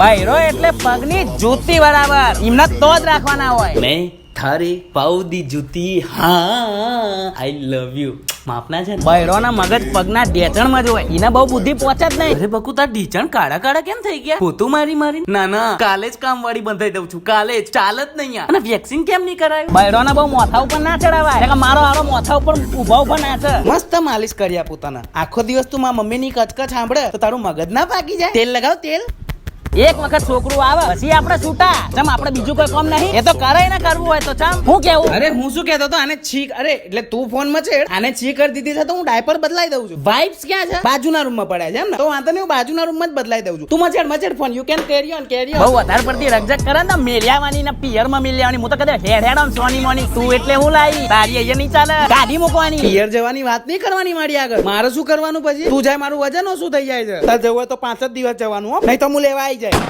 બૈરો એટલે પગની જૂતી બરાબર, એમને તો જ રાખવાના હોય. મેં થારે પાઉદી જૂતી, હા આઈ લવ યુ. માપના છે ને? બૈરોના મગજ પગના ઢેચણમાં જ હોય, એને બહુ બુદ્ધિ પહોંચે જ નહીં. અરે બકુ તાર ઢીચણ કાળા કાળા કેમ થઈ ગયા? પોતું મારી મારી. ના ના, કાલે જ કામ વાળી બંધાઈ દઉં છું, કાલે જ. ચાલ જ નહીં. અને વેક્સિન કેમ નહીં કરાયું? બૈરોને બહુ માથા ઉપર ના ચડાવાય, મારો હારો માથા ઉપર ઉભા ઉભા નાચે. મસ્ત માલિશ કર્યા પોતાના. આખો દિવસ તું મારા મમ્મીની કચકચ સાંભળે તો તારું મગજ ના પાકી જાય. તેલ લગાવ તેલ. એક વખત છોકરું આવે પછી આપણે છૂટા. ચમ આપણે બીજું કોઈ કામ નહીં, એ તો કરે ને કરવું હોય તો ચમ. હું કેવું? અરે હું શું કહેતો હતો, આને છીક. અરે એટલે તું ફોન માં છે, આને છી કરી દીધી છે તો હું ડાયપર બદલાઈ દઉં છું. વાઇપ્સ ક્યાં છે? બાજુના રૂમમાં પડ્યા છે એમ ને? તો વાંધો નહીં, હું બાજુના રૂમમાં જ બદલાઈ દઉં છું. તું મચેડ phone. You can carry on બહુ વધારે પડતી રકઝક કરે ને મેલિયાવાની ને પિયરમાં મેલિયાવાની. હું તો કદે હેડ હેડ આમ સોની મોની. તું એટલે હું લાવી તારી અહીંયા નહીં ચાલે, ગાડી મૂકવાની. પિયર જવાની વાત નહીં કરવાની મારી આગળ. મારે શું કરવાનું પછી? તું જાય મારું વજન ઓછું થઈ જાય છે. તાર જવું હોય તો 5 જ દિવસ જવાનું હો, નહીં તો હું લેવા આવી જાય.